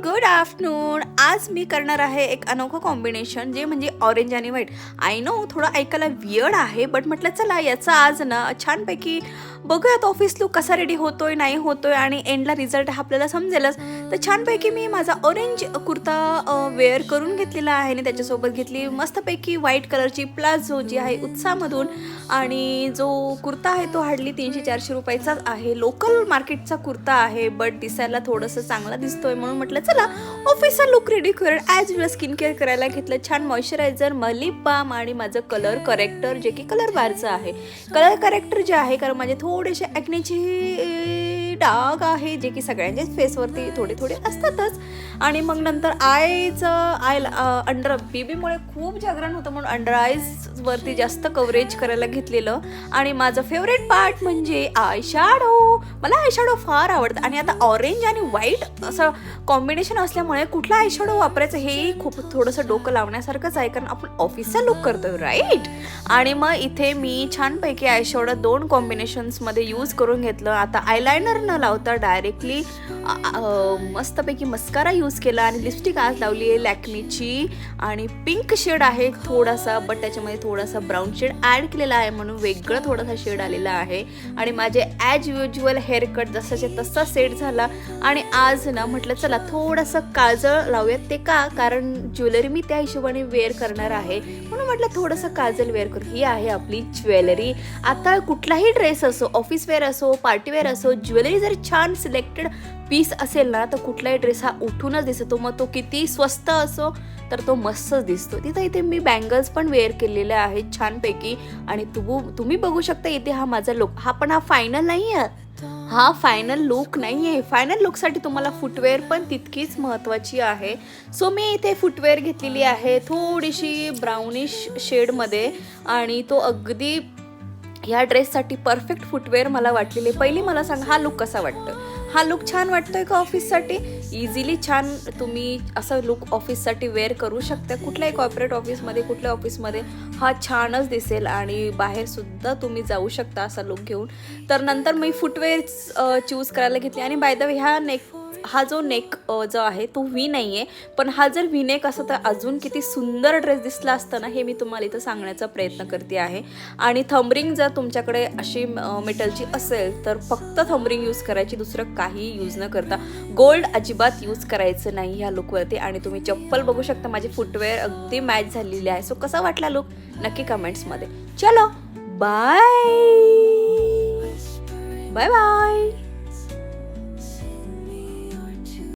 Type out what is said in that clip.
Good afternoon. आज मी करणार आहे एक अनोखं कॉम्बिनेशन जे म्हणजे ऑरेंज आणि व्हाईट. आय नो थोडा ऐकायला वियर्ड आहे, बट म्हटलं चला याचा आज ना छानपैकी बघूयात ऑफिस लुक कसा रेडी होतोय नाही होतोय आणि एंडला रिझल्ट हा आपल्याला समजेलच. तर छानपैकी मी माझा ऑरेंज कुर्ता वेअर करून घेतलेला आहे आणि त्याच्यासोबत घेतली मस्तपैकी व्हाईट कलरची प्लाझो जी आहे उत्साहमधून. आणि जो कुर्ता आहे तो हार्डली 300-400 रुपयाचाच आहे. लोकल मार्केटचा कुर्ता आहे, बट दिसायला थोडंसं चांगला दिसतोय म्हणून म्हटलं चला ऑफिसचा लुक रेडी करेल. ॲज वेल स्किन केअर करायला घेतलं. छान मॉइश्चरायझर, लिप बाम आणि माझं कलर करेक्टर जे की कलर बारचं आहे. कलर करेक्टर जे आहे कारण माझे थोडेसे ॲक्नेचे डाग आहे जे की सगळ्यांच्याच फेसवरती थोडे थोडे असतातच. आणि मग नंतर अंडर बेबीमुळे खूप जागरण होतं म्हणून अंडर आईजवरती जास्त कव्हरेज करायला घेतलेलं. आणि माझं फेवरेट पार्ट म्हणजे आय शॅडो. मला आय शॅडो फार आवडतं आणि आता ऑरेंज आणि व्हाईट असं कॉम्बिनेशन असल्यामुळे कुठला आय शॅडो वापरायचं हे खूप थोडंसं डोकं लावण्यासारखंच आहे कारण आपण ऑफिसचा लुक करतो राईट. आणि मग इथे मी छानपैकी आय शॅडो 2 कॉम्बिनेशन्समध्ये यूज करून घेतलं. आता आयलायनर न लावता डायरेक्टली मस्तपैकी मस्कारा यूज केला आणि लिपस्टिक आज लावली आहे लॅक्मीची आणि पिंक शेड आहे थोडासा, बट त्याच्यामध्ये थोडासा ब्राऊन शेड ॲड केलेला आहे म्हणून वेगळं थोडासा शेड आलेला आहे. आणि माझे ॲज युज्युअल हेअरकट जसाच्या तसा सेट झाला. आणि आज ना म्हटलं चला थोडंसं काजळ लावूयात. ते का कारण ज्वेलरी मी त्या हिशोबाने वेअर करणार आहे म्हणून म्हटलं थोडंसं काजल वेअर करू. ही आहे आपली ज्वेलरी. आता कुठलाही ड्रेस असो, ऑफिस वेअर असो, पार्टी वेअर असो, ज्वेलरी जर छान सिलेक्टेड पीस असेल ना तर कुठलाही ड्रेस हा उठूनच दिसतो. मग तो किती स्वस्त असो तर तो मस्तच दिसतो. तिथं इथे मी बँगल्स पण वेअर केलेल्या आहेत छानपैकी. आणि तुम्ही बघू शकता इथे हा माझा लुक. हा फायनल नाही आहे, हा फायनल लुक नाही आहे. फायनल लुकसाठी तुम्हाला फुटवेअर पण तितकीच महत्त्वाची आहे. सो मी इथे फुटवेअर घेतलेली आहे थोडीशी ब्राउनिश शेडमध्ये आणि तो अगदी ह्या ड्रेससाठी परफेक्ट फुटवेअर मला वाटलेले. पहिली मला सांगा हा लुक कसा वाटतं. हा लुक छान वाटतोय का ऑफिससाठी? इझिली छान तुम्ही असं लुक ऑफिससाठी वेअर करू शकता. कुठल्याही कॉर्पोरेट ऑफिसमध्ये, कुठल्या ऑफिसमध्ये हा छानच दिसेल आणि बाहेरसुद्धा तुम्ही जाऊ शकता असा लुक घेऊन. तर नंतर मी फुटवेअर चूज करायला घेतली. आणि बाय द वे हा जो नेक जो आहे तो व्ही नाही आहे, पण हा जर व्ही नेक असं तर अजून किती सुंदर ड्रेस दिसला असता ना हे मी तुम्हाला इथं सांगण्याचा प्रयत्न करते आहे. आणि थंबरिंग जर तुमच्याकडे अशी मेटलची असेल तर फक्त थंबरिंग यूज करायची, दुसरं काही यूज न करता. गोल्ड अजिबात यूज करायचं नाही ह्या लुकवरती. आणि तुम्ही चप्पल बघू शकता माझी फुटवेअर अगदी मॅच झालेली आहे. सो कसा वाटला लुक नक्की कमेंट्समध्ये. चलो बाय बाय बाय.